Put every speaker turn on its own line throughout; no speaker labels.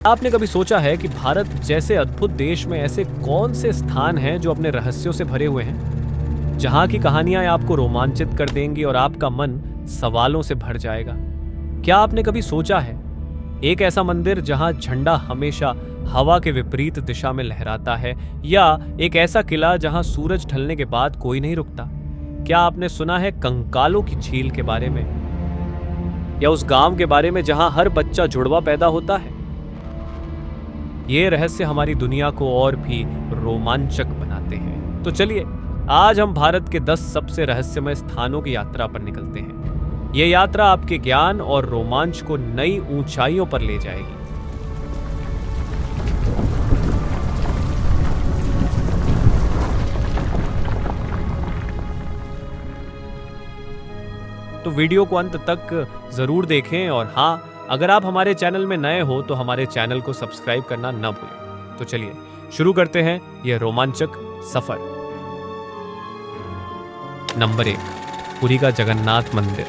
आपने कभी सोचा है कि भारत जैसे अद्भुत देश में ऐसे कौन से स्थान हैं जो अपने रहस्यों से भरे हुए हैं, जहां की कहानियां आपको रोमांचित कर देंगी और आपका मन सवालों से भर जाएगा। क्या आपने कभी सोचा है एक ऐसा मंदिर जहां झंडा हमेशा हवा के विपरीत दिशा में लहराता है, या एक ऐसा किला जहां सूरज ढलने के बाद कोई नहीं रुकता? क्या आपने सुना है कंकालों की झील के बारे में, या उस गांव के बारे में जहां हर बच्चा जुड़वा पैदा होता है? ये रहस्य हमारी दुनिया को और भी रोमांचक बनाते हैं। तो चलिए आज हम भारत के 10 सबसे रहस्यमय स्थानों की यात्रा पर निकलते हैं। ये यात्रा आपके ज्ञान और रोमांच को नई ऊंचाइयों पर ले जाएगी। तो वीडियो को अंत तक जरूर देखें, और हाँ, अगर आप हमारे चैनल में नए हो तो हमारे चैनल को सब्सक्राइब करना न भूलें। तो चलिए शुरू करते हैं यह रोमांचक सफर। नंबर 1, पुरी का जगन्नाथ मंदिर।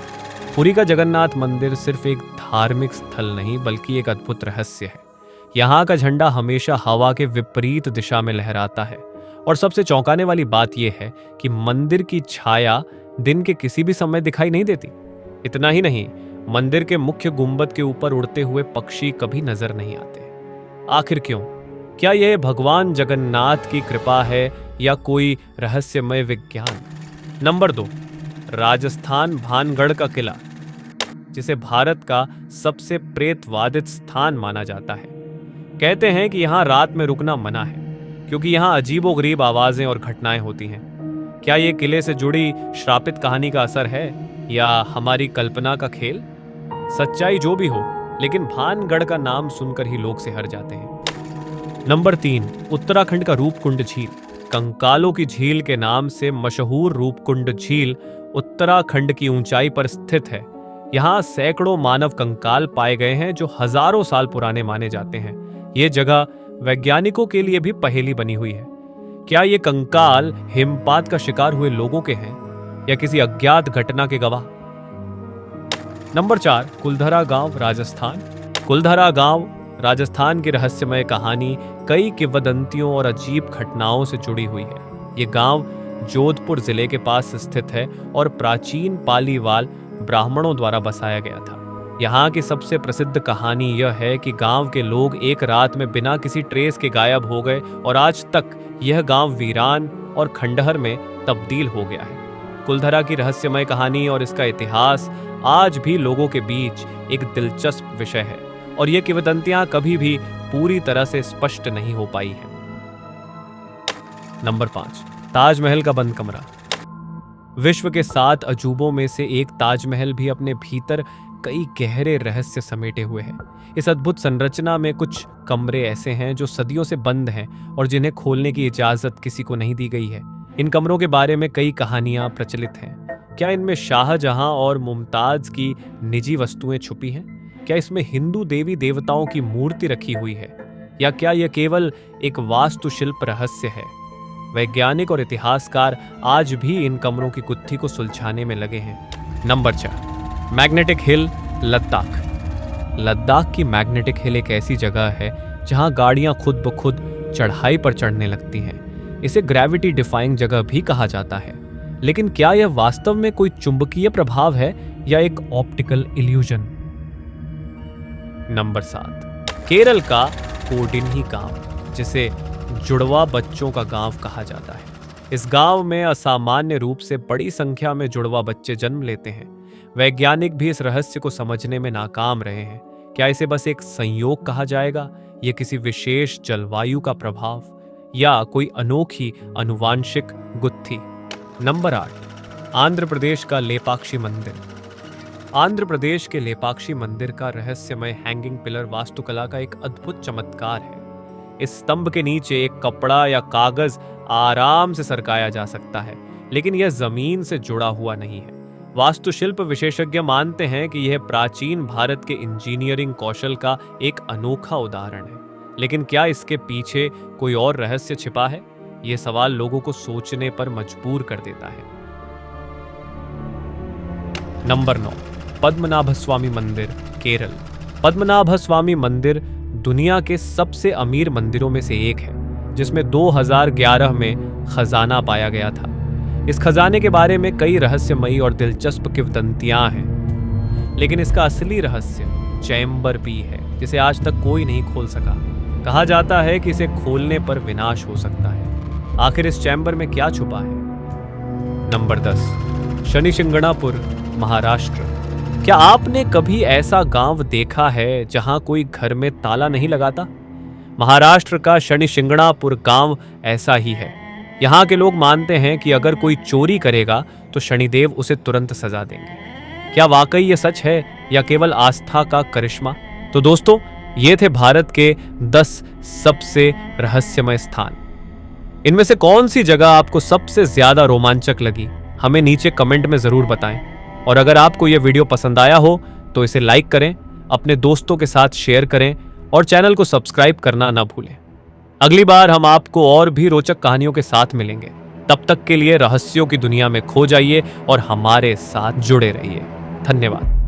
पुरी का जगन्नाथ मंदिर सिर्फ एक धार्मिक स्थल नहीं बल्कि एक अद्भुत रहस्य है। यहाँ का झंडा हमेशा हवा के विपरीत दिशा में लहराता है, और सबसे चौंकाने वाली बात यह है कि मंदिर की छाया दिन के किसी भी समय दिखाई नहीं देती। इतना ही नहीं, मंदिर के मुख्य गुंबद के ऊपर उड़ते हुए पक्षी कभी नजर नहीं आते। आखिर क्यों? क्या यह भगवान जगन्नाथ की कृपा है या कोई रहस्यमय विज्ञान? नंबर 2, राजस्थान भानगढ़ का किला, जिसे भारत का सबसे प्रेतवादित स्थान माना जाता है। कहते हैं कि यहाँ रात में रुकना मना है, क्योंकि यहाँ अजीबोगरीब आवाजें और घटनाएं होती हैं। क्या ये किले से जुड़ी श्रापित कहानी का असर है, या हमारी कल्पना का खेल? सच्चाई जो भी हो, लेकिन भानगढ़ का नाम सुनकर ही लोग सिहर जाते हैं। नंबर 3, उत्तराखंड का रूपकुंड झील। कंकालों की झील के नाम से मशहूर रूपकुंड झील उत्तराखंड की ऊंचाई पर स्थित है। यहाँ सैकड़ों मानव कंकाल पाए गए हैं जो हजारों साल पुराने माने जाते हैं। ये जगह वैज्ञानिकों के लिए भी पहेली बनी हुई है। क्या ये कंकाल हिमपात का शिकार हुए लोगों के हैं, या किसी अज्ञात घटना के गवाह? नंबर 4, कुलधरा गांव राजस्थान। कुलधरा गांव राजस्थान की रहस्यमय कहानी कई किंवदंतियों और अजीब घटनाओं से जुड़ी हुई है। ये गांव जोधपुर जिले के पास स्थित है और प्राचीन पालीवाल ब्राह्मणों द्वारा बसाया गया था। यहाँ की सबसे प्रसिद्ध कहानी यह है कि गांव के लोग एक रात में बिना किसी ट्रेस के गायब हो गए, और आज तक यह गांव वीरान और खंडहर में तब्दील हो गया है। कुलधरा की रहस्यमय कहानी और इसका इतिहास आज भी लोगों के बीच एक दिलचस्प विषय है, और ये किंवदंतियां कभी भी पूरी तरह से स्पष्ट नहीं हो पाई हैं। नंबर 5, ताजमहल का बंद कमरा। विश्व के 7 अजूबों में से एक ताजमहल भी अपने भीतर कई गहरे रहस्य समेटे हुए है। इस अद्भुत संरचना में कुछ कमरे ऐसे हैं जो सदियों से बंद हैं और जिन्हें खोलने की इजाजत किसी को नहीं दी गई है। इन कमरों के बारे में कई कहानियां प्रचलित हैं। क्या इनमें शाहजहां और मुमताज की निजी वस्तुएं छुपी हैं? क्या इसमें हिंदू देवी देवताओं की मूर्ति रखी हुई है, या क्या यह केवल एक वास्तुशिल्प रहस्य है? वैज्ञानिक और इतिहासकार आज भी इन कमरों की गुत्थी को सुलझाने में लगे हैं। Number 4, magnetic hill Ladakh. Ladakh की मैग्नेटिक हिल एक ऐसी जगह है जहां गाड़ियां खुद ब खुद चढ़ाई पर चढ़ने लगती हैं। इसे ग्रेविटी डिफाइंग जगह भी कहा जाता है। लेकिन क्या यह वास्तव में कोई चुंबकीय प्रभाव है, या एक ऑप्टिकल इल्यूजन? नंबर 7, केरल का कोडिन्ही गांव, जिसे जुड़वा बच्चों का गांव कहा जाता है। इस गांव में असामान्य रूप से बड़ी संख्या में जुड़वा बच्चे जन्म लेते हैं। वैज्ञानिक भी इस रहस्य को समझने में नाकाम रहे हैं। क्या इसे बस एक संयोग कहा जाएगा, या किसी विशेष जलवायु का प्रभाव, या कोई अनोखी आनुवांशिक गुत्थी? नंबर 8, आंध्र प्रदेश का लेपाक्षी मंदिर। आंध्र प्रदेश के लेपाक्षी मंदिर का रहस्यमय हैंगिंग पिलर वास्तुकला का एक अद्भुत चमत्कार है। इस स्तंभ के नीचे एक कपड़ा या कागज आराम से सरकाया जा सकता है, लेकिन यह जमीन से जुड़ा हुआ नहीं है। वास्तुशिल्प विशेषज्ञ मानते हैं कि यह प्राचीन भारत के इंजीनियरिंग कौशल का एक अनोखा उदाहरण है। लेकिन क्या इसके पीछे कोई और रहस्य छिपा है? यह सवाल लोगों को सोचने पर मजबूर कर देता है। नंबर 9, पद्मनाभ स्वामी मंदिर, केरल। पद्मनाभ स्वामी मंदिर दुनिया के सबसे अमीर मंदिरों में से एक है, जिसमें 2011 में खजाना पाया गया था। इस खजाने के बारे में कई रहस्यमयी और दिलचस्प किंवदंतियां हैं, लेकिन इसका असली रहस्य चैम्बर पी है, जिसे आज तक कोई नहीं खोल सका। कहा जाता है कि इसे खोलने पर विनाश हो सकता है। आखिर इस चैम्बर में क्या छुपा है? नंबर 10, शनिशिंगणापुर, महाराष्ट्र। क्या आपने कभी ऐसा गांव देखा है जहां कोई घर में ताला नहीं लगाता? महाराष्ट्र का शनिशिंगणापुर गांव ऐसा ही है। यहाँ के लोग मानते हैं कि अगर कोई चोरी करेगा तो शनिदेव उसे तुरंत सजा देंगे। क्या वाकई ये सच है या केवल आस्था का करिश्मा? तो दोस्तों, ये थे भारत के 10 सबसे रहस्यमय स्थान। इनमें से कौन सी जगह आपको सबसे ज्यादा रोमांचक लगी? हमें नीचे कमेंट में जरूर बताएं। और अगर आपको यह वीडियो पसंद आया हो तो इसे लाइक करें, अपने दोस्तों के साथ शेयर करें और चैनल को सब्सक्राइब करना ना भूलें। अगली बार हम आपको और भी रोचक कहानियों के साथ मिलेंगे। तब तक के लिए रहस्यों की दुनिया में खो जाइए और हमारे साथ जुड़े रहिए। धन्यवाद।